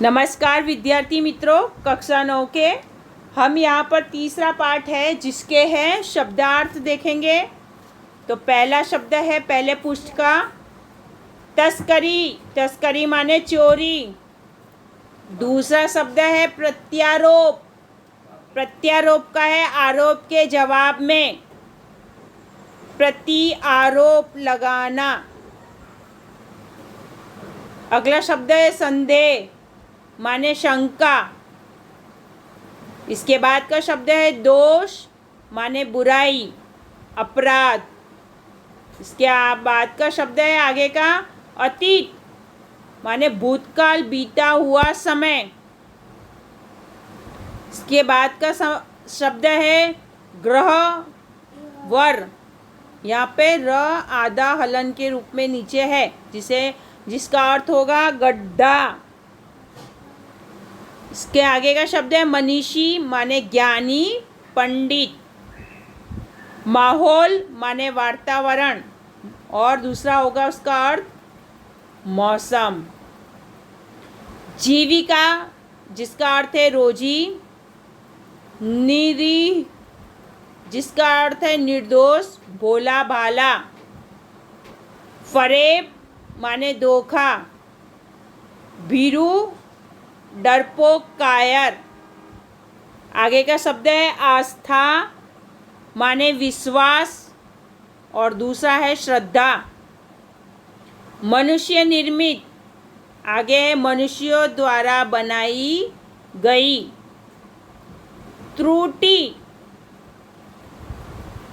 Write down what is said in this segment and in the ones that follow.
नमस्कार विद्यार्थी मित्रों, कक्षा 9 के हम यहाँ पर तीसरा पाठ है जिसके हैं शब्दार्थ देखेंगे। तो पहला शब्द है पहले पृष्ठ का तस्करी। तस्करी माने चोरी। दूसरा शब्द है प्रत्यारोप। प्रत्यारोप का है आरोप के जवाब में, प्रति आरोप लगाना। अगला शब्द है संदेह माने शंका। इसके बाद का शब्द है दोष माने बुराई, अपराध। इसके बाद का शब्द है आगे का अतीत माने भूतकाल, बीता हुआ समय। इसके बाद का शब्द है ग्रह वर। यहाँ पे र आधा हलन के रूप में नीचे है जिसका अर्थ होगा गड्ढा। इसके आगे का शब्द है मनीषी माने ज्ञानी, पंडित। माहौल माने वातावरण और दूसरा होगा उसका अर्थ मौसम। जीविका जिसका अर्थ है रोजी। निरीह जिसका अर्थ है निर्दोष, भोला भाला। फरेब माने धोखा। भीरू डरपोक, कायर। आगे का शब्द है आस्था माने विश्वास और दूसरा है श्रद्धा। मनुष्य निर्मित आगे है मनुष्यों द्वारा बनाई गई। त्रुटि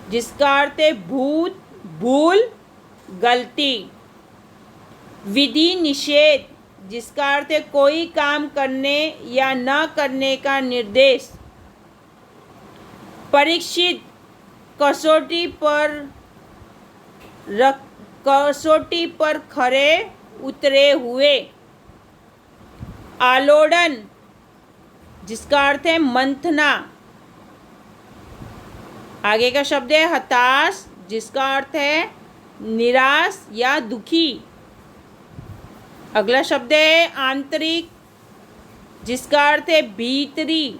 जिसका अर्थ है भूत, भूल, गलती। विधि निषेध जिसका अर्थ है कोई काम करने या न करने का निर्देश। परीक्षित कसौटी पर खरे उतरे हुए। आलोड़न जिसका अर्थ है मंथना। आगे का शब्द है हताश जिसका अर्थ है निराश या दुखी। अगला शब्द है आंतरिक जिसका अर्थ है भीतरी।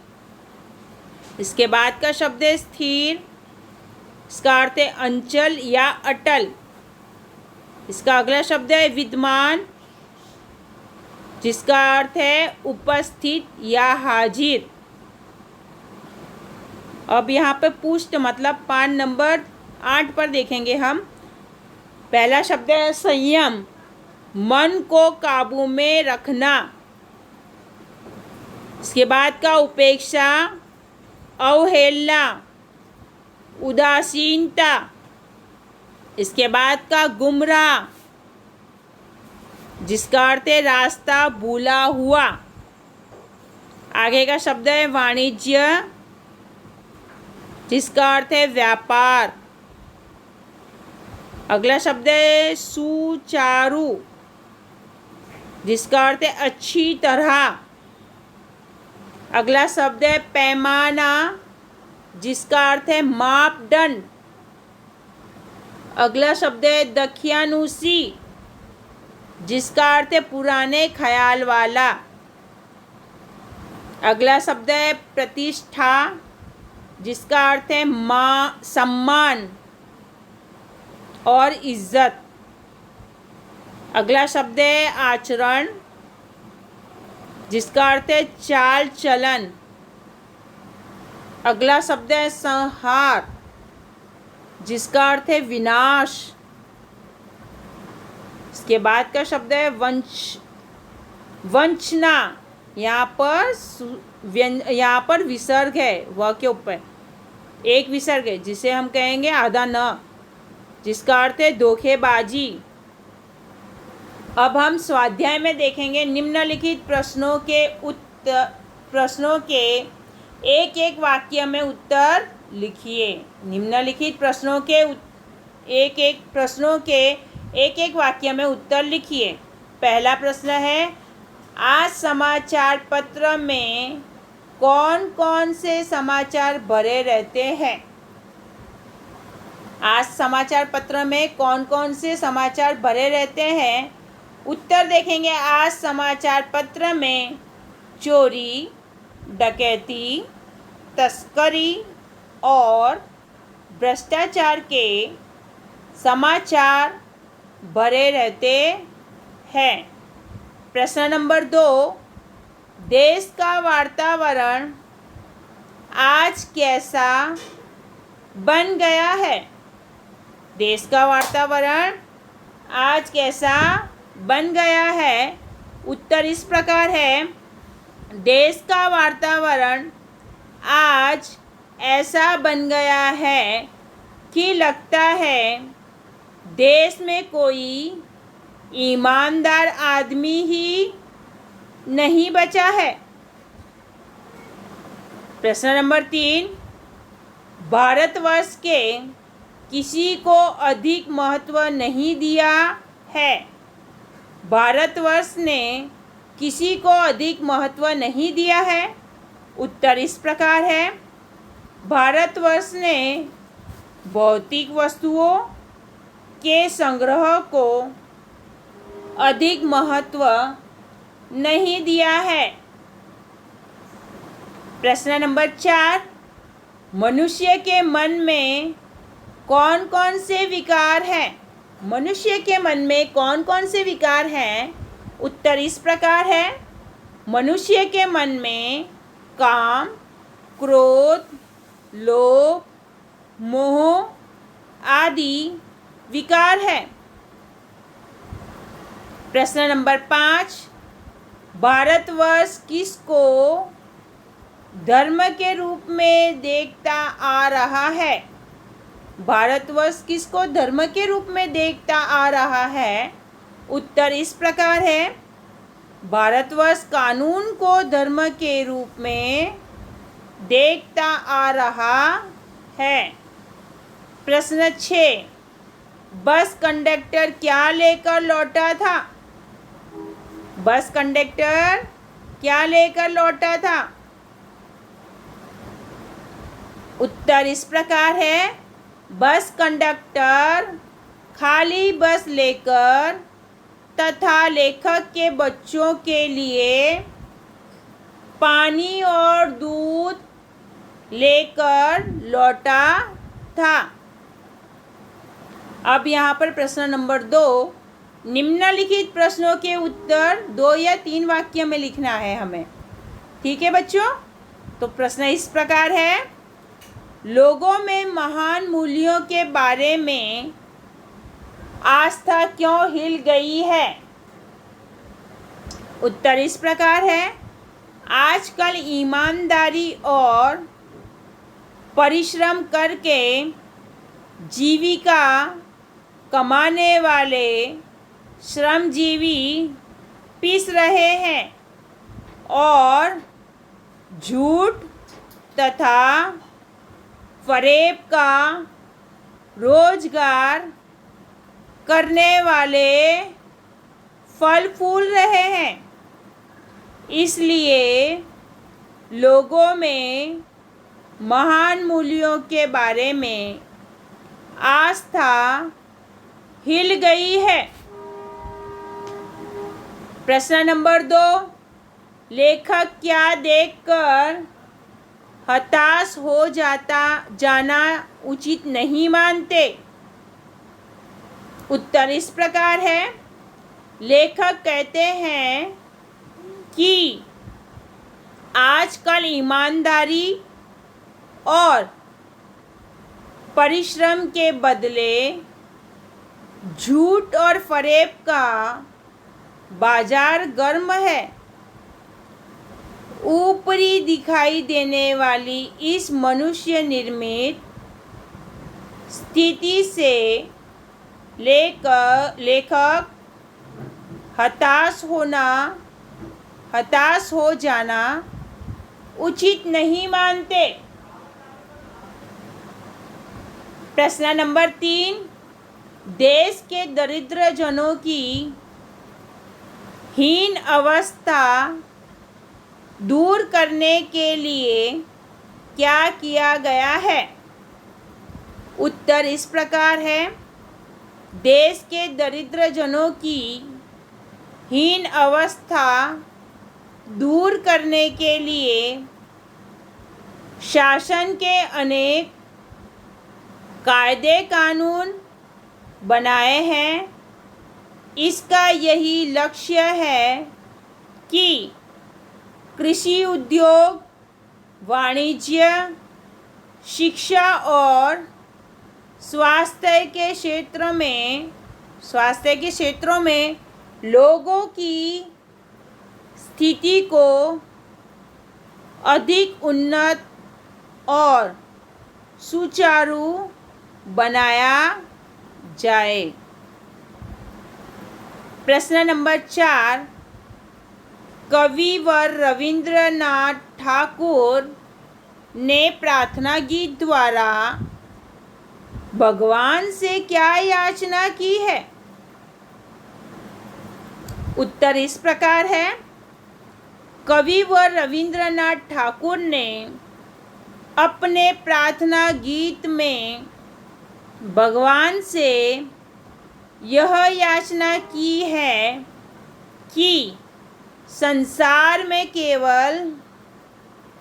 इसके बाद का शब्द है स्थिर। इसका अर्थ है अंचल या अटल। इसका अगला शब्द है विद्यमान जिसका अर्थ है उपस्थित या हाजिर। अब यहाँ पे पुष्ट मतलब पान नंबर 8 पर देखेंगे हम। पहला शब्द है संयम, मन को काबू में रखना। इसके बाद का उपेक्षा, अवहेलना, उदासीनता। इसके बाद का गुमराह जिसका अर्थ है रास्ता भूला हुआ। आगे का शब्द है वाणिज्य जिसका अर्थ है व्यापार। अगला शब्द है सुचारू जिसका अर्थ है अच्छी तरह। अगला शब्द है पैमाना जिसका अर्थ है मापदंड। अगला शब्द है दकियानुसी जिसका अर्थ है पुराने ख्याल वाला। अगला शब्द है प्रतिष्ठा जिसका अर्थ है सम्मान और इज्जत। अगला शब्द है आचरण जिसका अर्थ है चाल चलन। अगला शब्द है संहार जिसका अर्थ है विनाश। इसके बाद का शब्द है वंचना। यहाँ पर विसर्ग है व के ऊपर एक विसर्ग है जिसे हम कहेंगे आधा न जिसका अर्थ है धोखेबाजी। अब हम स्वाध्याय में देखेंगे निम्नलिखित प्रश्नों के एक एक वाक्य में उत्तर लिखिए। निम्नलिखित प्रश्नों के एक एक वाक्य में उत्तर लिखिए। पहला प्रश्न है आज समाचार पत्र में कौन कौन से समाचार भरे रहते हैं। आज समाचार पत्र में कौन कौन से समाचार भरे रहते हैं। उत्तर देखेंगे आज समाचार पत्र में चोरी, डकैती, तस्करी और भ्रष्टाचार के समाचार भरे रहते हैं। प्रश्न नंबर 2, देश का वातावरण आज कैसा बन गया है? देश का वातावरण आज कैसा बन गया है? उत्तर इस प्रकार है, देश का वातावरण आज ऐसा बन गया है कि लगता है देश में कोई ईमानदार आदमी ही नहीं बचा है। प्रश्न नंबर 3, भारतवर्ष के किसी को अधिक महत्व नहीं दिया है। भारतवर्ष ने किसी को अधिक महत्व नहीं दिया है। उत्तर इस प्रकार है, भारतवर्ष ने भौतिक वस्तुओं के संग्रह को अधिक महत्व नहीं दिया है। प्रश्न नंबर 4, मनुष्य के मन में कौन कौन से विकार हैं? मनुष्य के मन में कौन कौन से विकार हैं? उत्तर इस प्रकार है, मनुष्य के मन में काम, क्रोध, लोभ, मोह आदि विकार है। प्रश्न नंबर 5, भारतवर्ष किसको धर्म के रूप में देखता आ रहा है? भारतवर्ष किसको धर्म के रूप में देखता आ रहा है? उत्तर इस प्रकार है, भारतवर्ष कानून को धर्म के रूप में देखता आ रहा है। प्रश्न 6, बस कंडक्टर क्या लेकर लौटा था? बस कंडक्टर क्या लेकर लौटा था? उत्तर इस प्रकार है, बस कंडक्टर खाली बस लेकर तथा लेखक के बच्चों के लिए पानी और दूध लेकर लौटा था। अब यहाँ पर प्रश्न नंबर 2, निम्नलिखित प्रश्नों के उत्तर 2 या 3 वाक्य में लिखना है हमें। ठीक है बच्चों? तो प्रश्न इस प्रकार है, लोगों में महान मूल्यों के बारे में आस्था क्यों हिल गई है? उत्तर इस प्रकार है, आजकल ईमानदारी और परिश्रम करके जीविका कमाने वाले श्रमजीवी पिस रहे हैं और झूठ तथा फरेब का रोजगार करने वाले फल फूल रहे हैं। इसलिए लोगों में महान मूल्यों के बारे में आस्था हिल गई है। प्रश्न नंबर 2, लेखक क्या देखकर हताश हो जाना उचित नहीं मानते? उत्तर इस प्रकार है, लेखक कहते हैं कि आजकल ईमानदारी और परिश्रम के बदले झूठ और फरेब का बाजार गर्म है। ऊपरी दिखाई देने वाली इस मनुष्य निर्मित स्थिति से लेखक हताश हो जाना उचित नहीं मानते। प्रश्न नंबर 3, देश के दरिद्र जनों की हीन अवस्था दूर करने के लिए क्या किया गया है? उत्तर इस प्रकार है, देश के दरिद्र जनों की हीन अवस्था दूर करने के लिए शासन के अनेक कायदे कानून बनाए हैं। इसका यही लक्ष्य है कि कृषि उद्योग, वाणिज्य, शिक्षा और स्वास्थ्य के क्षेत्रों में लोगों की स्थिति को अधिक उन्नत और सुचारू बनाया जाए। प्रश्न नंबर 4, कविवर रविंद्रनाथ ठाकुर ने प्रार्थना गीत द्वारा भगवान से क्या याचना की है? उत्तर इस प्रकार है। कविवर रविंद्रनाथ ठाकुर ने अपने प्रार्थना गीत में भगवान से यह याचना की है कि संसार में केवल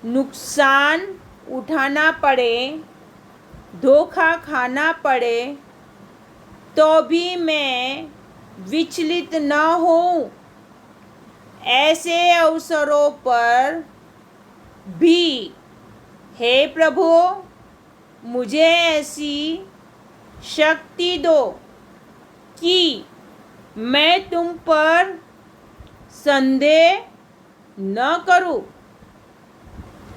नुकसान उठाना पड़े, धोखा खाना पड़े तो भी मैं विचलित न होऊं। ऐसे अवसरों पर भी हे प्रभु मुझे ऐसी शक्ति दो कि मैं तुम पर संदेह न करूं।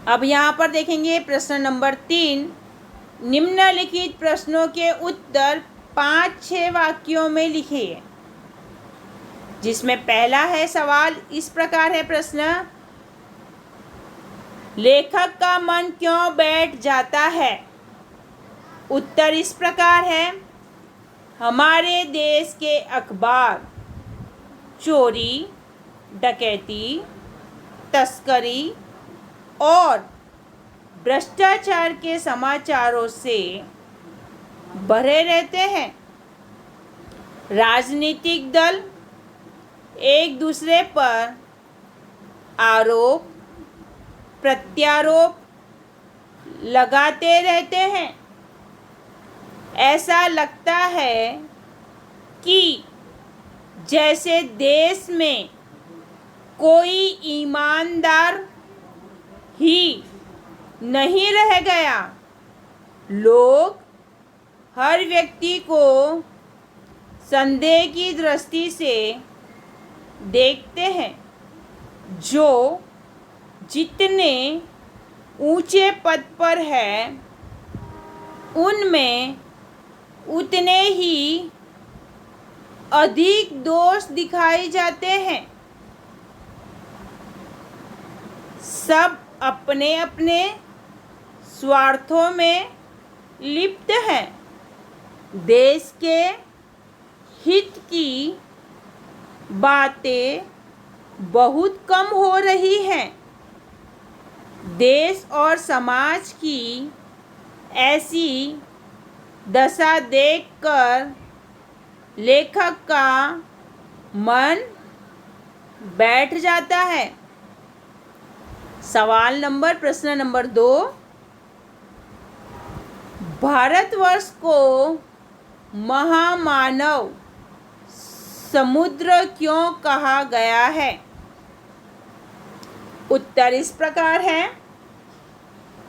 अब यहाँ पर देखेंगे प्रश्न नंबर 3, निम्नलिखित प्रश्नों के उत्तर 5-6 वाक्यों में लिखिए। जिसमें पहला है सवाल इस प्रकार है प्रश्न, लेखक का मन क्यों बैठ जाता है? उत्तर इस प्रकार है, हमारे देश के अखबार चोरी, डकैती, तस्करी और भ्रष्टाचार के समाचारों से भरे रहते हैं। राजनीतिक दल एक दूसरे पर आरोप प्रत्यारोप लगाते रहते हैं। ऐसा लगता है कि जैसे देश में कोई ईमानदार ही नहीं रह गया। लोग हर व्यक्ति को संदेह की दृष्टि से देखते हैं। जो जितने ऊंचे पद पर है उनमें उतने ही अधिक दोष दिखाए जाते हैं। सब अपने अपने स्वार्थों में लिप्त हैं। देश के हित की बातें बहुत कम हो रही हैं। देश और समाज की ऐसी दशा देखकर लेखक का मन बैठ जाता है। प्रश्न नंबर 2, भारतवर्ष को महामानव समुद्र क्यों कहा गया है? उत्तर इस प्रकार है,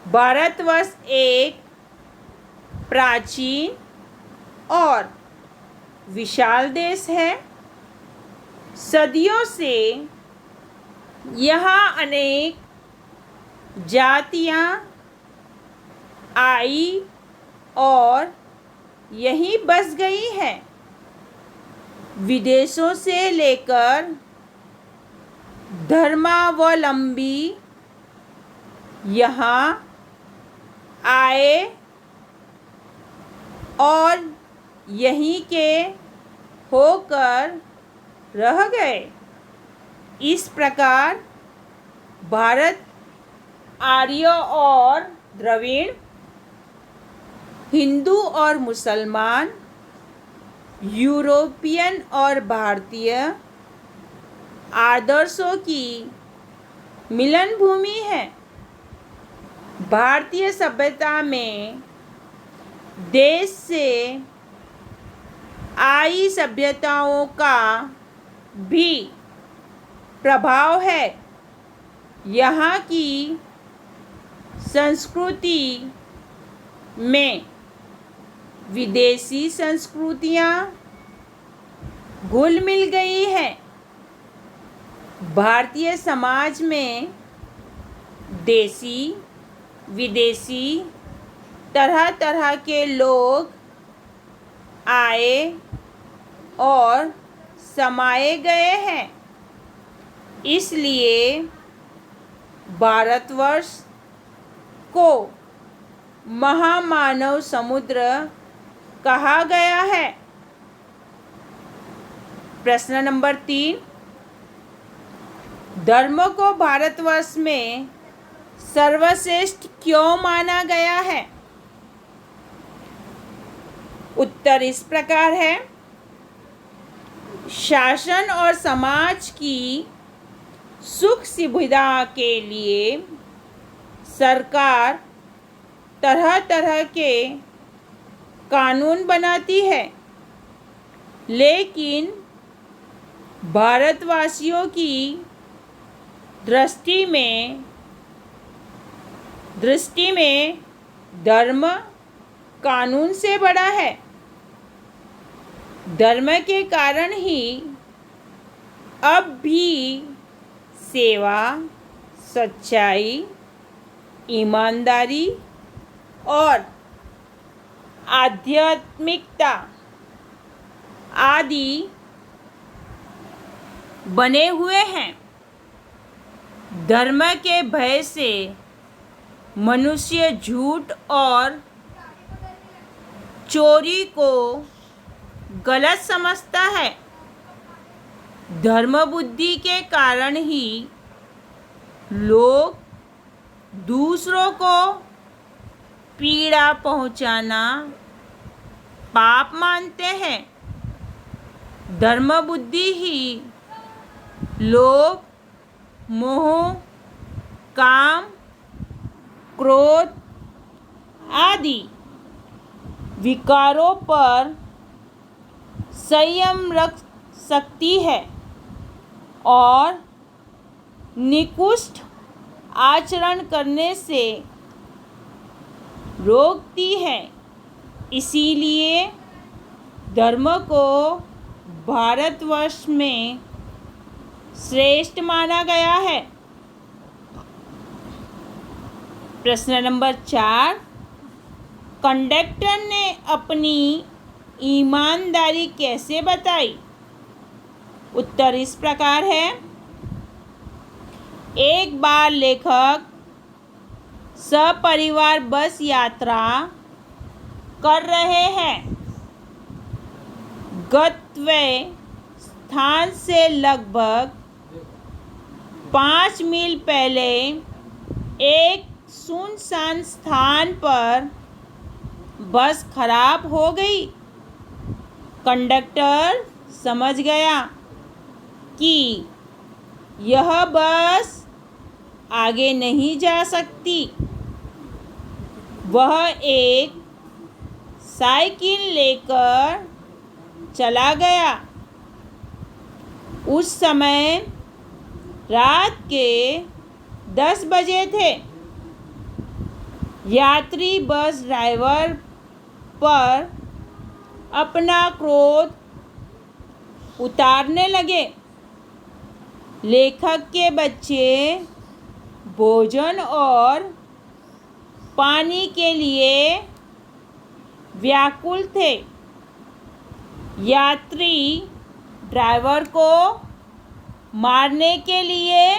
भारतवर्ष एक प्राचीन और विशाल देश है। सदियों से यहाँ अनेक जातियाँ आई और यहीं बस गई हैं। विदेशों से लेकर धर्मावलंबी यहाँ आए और यहीं के होकर रह गए। इस प्रकार भारत आर्य और द्रविड़, हिंदू और मुसलमान, यूरोपियन और भारतीय आदर्शों की मिलन भूमि है। भारतीय सभ्यता में देश से आई सभ्यताओं का भी प्रभाव है। यहाँ की संस्कृति में विदेशी संस्कृतियाँ घुल मिल गई हैं। भारतीय समाज में देसी विदेशी तरह तरह के लोग आए और समाये गए हैं। इसलिए भारतवर्ष को महामानव समुद्र कहा गया है। प्रश्न नंबर 3, धर्म को भारतवर्ष में सर्वश्रेष्ठ क्यों माना गया है? उत्तर इस प्रकार है। शासन और समाज की सुख सुविधा के लिए सरकार तरह तरह के कानून बनाती है, लेकिन भारतवासियों की दृष्टि में धर्म कानून से बड़ा है। धर्म के कारण ही अब भी सेवा, सच्चाई, ईमानदारी और आध्यात्मिकता आदि बने हुए हैं। धर्म के भय से मनुष्य झूठ और चोरी को गलत समझता है। धर्म बुद्धि के कारण ही लोग दूसरों को पीड़ा पहुंचाना पाप मानते हैं। धर्म बुद्धि ही लोग मोह, काम, क्रोध आदि विकारों पर संयम रख सकती है और निकृष्ट आचरण करने से रोकती है। इसीलिए धर्म को भारतवर्ष में श्रेष्ठ माना गया है। प्रश्न नंबर 4, कंडक्टर ने अपनी ईमानदारी कैसे बताई? उत्तर इस प्रकार है। एक बार लेखक सपरिवार बस यात्रा कर रहे हैं। गंतव्य स्थान से लगभग 5 मील पहले एक सुनसान स्थान पर बस खराब हो गई। कंडक्टर समझ गया कि यह बस आगे नहीं जा सकती। वह एक साइकिल लेकर चला गया। उस समय रात के 10 बजे थे। यात्री बस ड्राइवर पर अपना क्रोध उतारने लगे। लेखक के बच्चे भोजन और पानी के लिए व्याकुल थे। यात्री ड्राइवर को मारने के लिए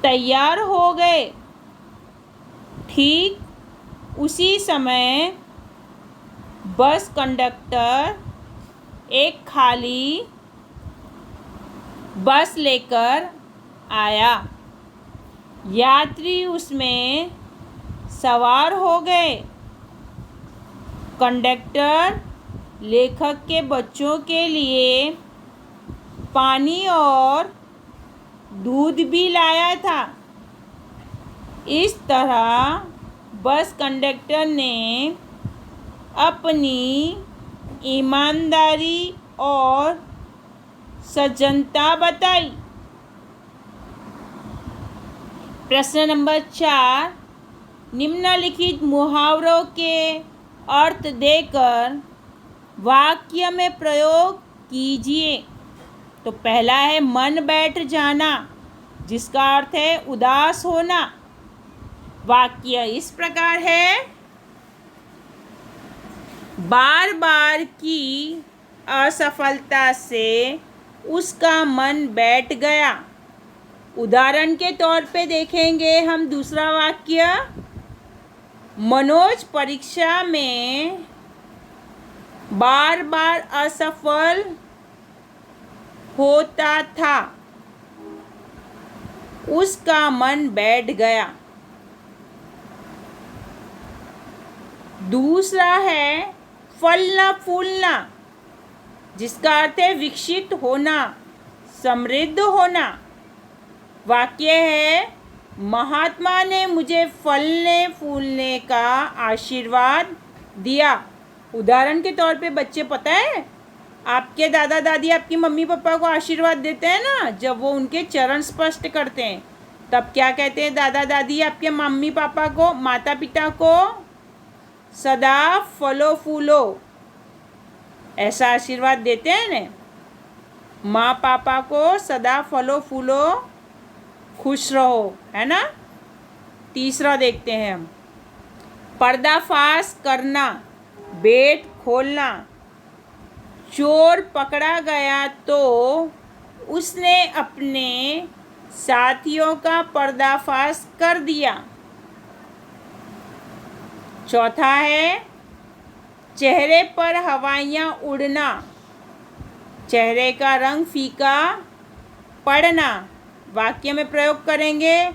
तैयार हो गए। ठीक उसी समय बस कंडक्टर एक खाली बस लेकर आया। यात्री उसमें सवार हो गए। कंडक्टर लेखक के बच्चों के लिए पानी और दूध भी लाया था। इस तरह बस कंडक्टर ने अपनी ईमानदारी और सज्जनता बताई। प्रश्न नंबर 4, निम्नलिखित मुहावरों के अर्थ देकर वाक्य में प्रयोग कीजिए। तो पहला है मन बैठ जाना, जिसका अर्थ है उदास होना। वाक्य इस प्रकार है, बार बार की असफलता से उसका मन बैठ गया। उदाहरण के तौर पे देखेंगे हम दूसरा वाक्य, मनोज परीक्षा में बार बार असफल होता था, उसका मन बैठ गया। दूसरा है फलना फूलना, जिसका अर्थ है विकसित होना, समृद्ध होना। वाक्य है, महात्मा ने मुझे फलने फूलने का आशीर्वाद दिया। उदाहरण के तौर पे बच्चे, पता है आपके दादा दादी आपकी मम्मी पापा को आशीर्वाद देते हैं ना, जब वो उनके चरण स्पर्श करते हैं तब क्या कहते हैं दादा दादी आपके मम्मी पापा को, माता पिता को? सदा फलो फूलो, ऐसा आशीर्वाद देते हैं ना। माँ पापा को सदा फलो फूलो, खुश रहो, है ना। तीसरा देखते हैं हम, पर्दाफाश करना, बेट खोलना। चोर पकड़ा गया तो उसने अपने साथियों का पर्दाफाश कर दिया। चौथा है चेहरे पर हवाइयाँ उड़ना, चेहरे का रंग फीका पड़ना। वाक्य में प्रयोग करेंगे,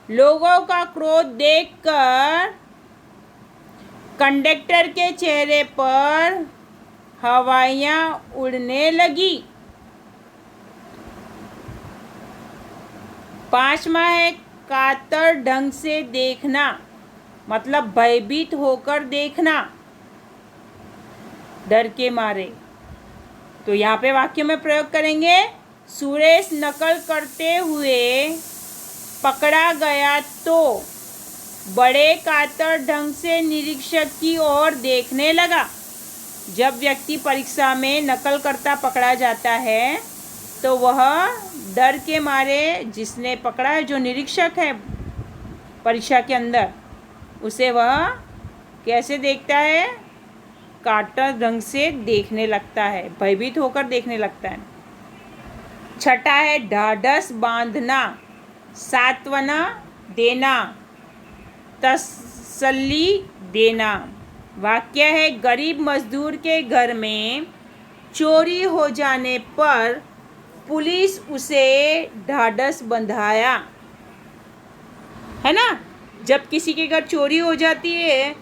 लोगों का क्रोध देखकर कंडक्टर के चेहरे पर हवाइयाँ उड़ने लगी। पांचवा है कातर ढंग से देखना, मतलब भयभीत होकर देखना, डर के मारे। तो यहाँ पे वाक्य में प्रयोग करेंगे, सुरेश नकल करते हुए पकड़ा गया तो बड़े कातर ढंग से निरीक्षक की ओर देखने लगा। जब व्यक्ति परीक्षा में नकल करता पकड़ा जाता है तो वह डर के मारे, जिसने पकड़ा है, जो निरीक्षक है परीक्षा के अंदर, उसे वह कैसे देखता है? कातर ढंग से देखने लगता है, भयभीत होकर देखने लगता है। छठा है ढाढ़स बांधना, सांत्वना देना, तसल्ली देना। वाक्य है, गरीब मजदूर के घर में चोरी हो जाने पर पुलिस उसे ढाढ़स बंधाया, है ना। जब किसी के घर चोरी हो जाती है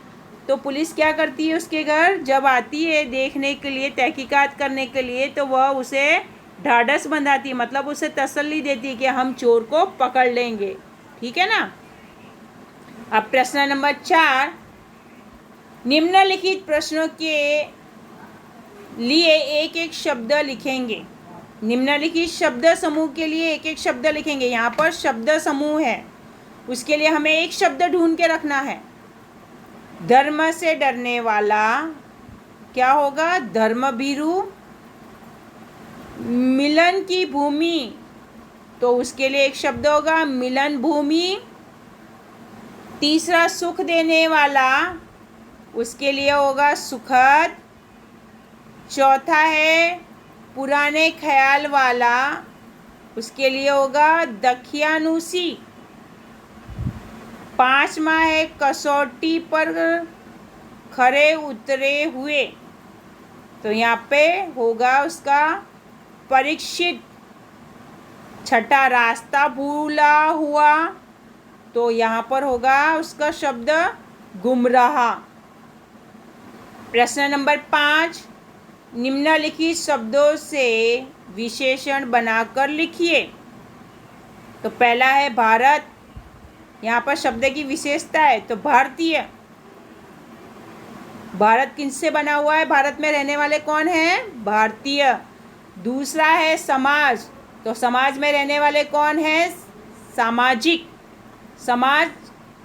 तो पुलिस क्या करती है, उसके घर जब आती है देखने के लिए, तहकीकात करने के लिए, तो वह उसे ढाढ़स बंधाती है, मतलब उसे तसल्ली देती है कि हम चोर को पकड़ लेंगे। ठीक है ना। अब प्रश्न नंबर 4, निम्नलिखित प्रश्नों के लिए एक एक शब्द लिखेंगे। निम्नलिखित शब्द समूह के लिए एक एक शब्द लिखेंगे। यहाँ पर शब्द समूह है, उसके लिए हमें एक शब्द ढूंढ के रखना है। धर्म से डरने वाला क्या होगा? धर्मभीरु। मिलन की भूमि, तो उसके लिए एक शब्द होगा मिलन भूमि। तीसरा सुख देने वाला, उसके लिए होगा सुखद। चौथा है पुराने ख्याल वाला, उसके लिए होगा दखियानुसी। पांचवा है कसौटी पर खरे उतरे हुए, तो यहाँ पे होगा उसका परीक्षित। छठा रास्ता भूला हुआ, तो यहाँ पर होगा उसका शब्द गुमराह। प्रश्न नंबर 5, निम्नलिखित शब्दों से विशेषण बनाकर लिखिए। तो पहला है भारत, यहाँ पर शब्द की विशेषता है तो भारतीय। भारत किससे बना हुआ है? भारत में रहने वाले कौन हैं? भारतीय। दूसरा है समाज, तो समाज में रहने वाले कौन हैं? सामाजिक। समाज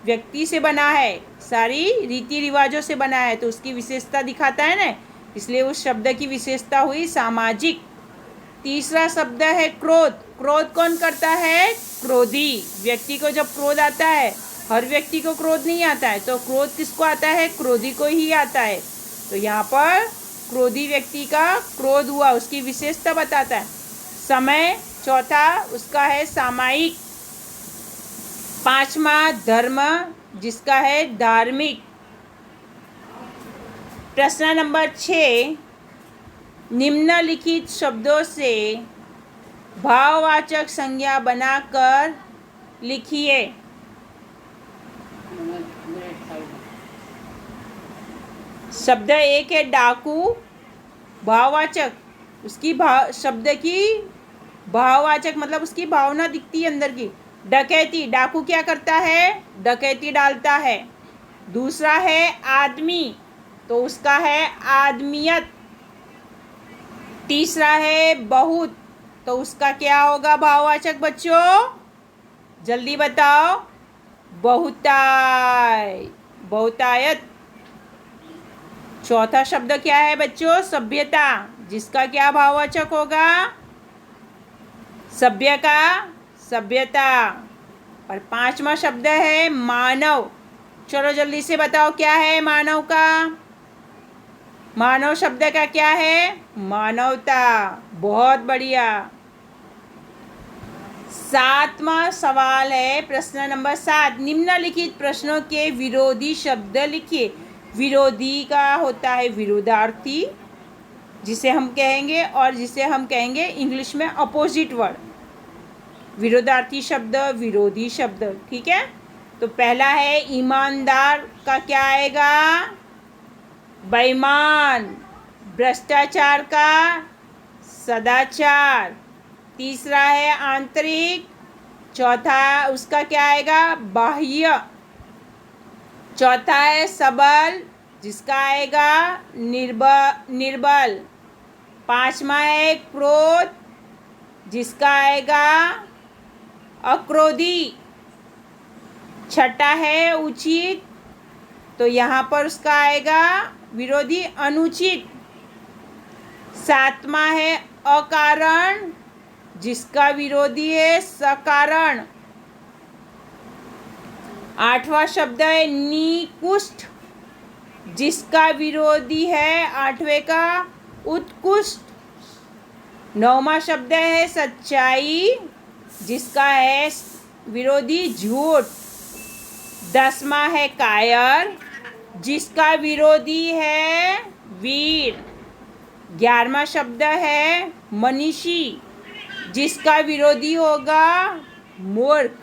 व्यक्ति से बना है, सारी रीति रिवाजों से बना है, तो उसकी विशेषता दिखाता है ना, इसलिए उस शब्द की विशेषता हुई सामाजिक। तीसरा शब्द है क्रोध। क्रोध कौन करता है? क्रोधी। व्यक्ति को जब क्रोध आता है, हर व्यक्ति को क्रोध नहीं आता है, तो क्रोध किसको आता है? क्रोधी को ही आता है। तो यहाँ पर क्रोधी व्यक्ति का क्रोध हुआ, उसकी विशेषता बताता है। समय चौथा उसका है सामायिक। पांचवा धर्म, जिसका है धार्मिक। प्रश्न नंबर 6, निम्नलिखित शब्दों से भाववाचक संज्ञा बनाकर लिखिए। शब्द एक है डाकू, भाववाचक, उसकी शब्द की भाववाचक मतलब उसकी भावना दिखती है अंदर की। डकैती, डाकू क्या करता है? डकैती डालता है। दूसरा है आदमी, तो उसका है आदमियत। तीसरा है बहुत, तो उसका क्या होगा भाववाचक बच्चों? जल्दी बताओ। बहुताय, बहुतायत। चौथा शब्द क्या है बच्चों? सभ्यता, जिसका क्या भाववाचक होगा? सभ्य का सभ्यता। और पांचवा शब्द है मानव। चलो जल्दी से बताओ क्या है मानव का? मानव शब्द का क्या है? मानवता। बहुत बढ़िया। सातवां सवाल है, प्रश्न नंबर 7, निम्नलिखित प्रश्नों के विरोधी शब्द लिखिए। विरोधी का होता है विरोधार्थी, जिसे हम कहेंगे, और जिसे हम कहेंगे इंग्लिश में अपोजिट वर्ड। विरोधार्थी शब्द, विरोधी शब्द, ठीक है। तो पहला है ईमानदार का क्या आएगा? बेईमान। भ्रष्टाचार का सदाचार। तीसरा है आंतरिक, चौथा उसका क्या आएगा? बाह्य। चौथा है सबल, जिसका आएगा निर्बल। पांचवा है क्रोध, जिसका आएगा अक्रोधी। छठा है उचित, तो यहाँ पर उसका आएगा विरोधी अनुचित। सातवां है अकारण, जिसका विरोधी है सकारण। आठवां शब्द है निकृष्ट, जिसका विरोधी है आठवें का उत्कृष्ट। नौवां शब्द है सच्चाई, जिसका है विरोधी झूठ। 10वां है कायर, जिसका विरोधी है वीर। 11वां शब्द है मनीषी, जिसका विरोधी होगा मूर्ख।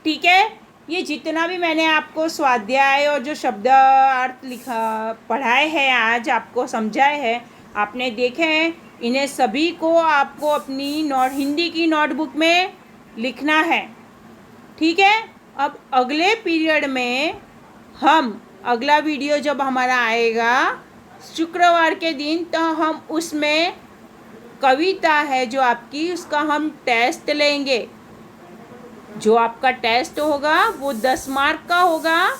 ठीक है, ये जितना भी मैंने आपको स्वाध्याय और जो शब्द अर्थ लिखा पढ़ाए हैं, आज आपको समझाए हैं, आपने देखे हैं, इन्हें सभी को आपको अपनी हिंदी की नोटबुक में लिखना है। ठीक है, अब अगले पीरियड में हम अगला वीडियो जब हमारा आएगा शुक्रवार के दिन, तो हम उसमें कविता है जो आपकी, उसका हम टेस्ट लेंगे। जो आपका टेस्ट होगा वो 10 मार्क का होगा।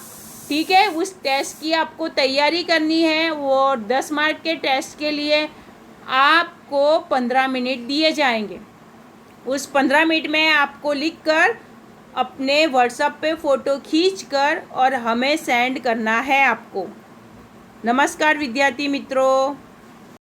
ठीक है, उस टेस्ट की आपको तैयारी करनी है। वो 10 मार्क के टेस्ट के लिए आपको 15 मिनट दिए जाएंगे। उस 15 मिनट में आपको लिखकर अपने व्हाट्सएप पे फ़ोटो खींचकर और हमें सेंड करना है आपको। नमस्कार विद्यार्थी मित्रों।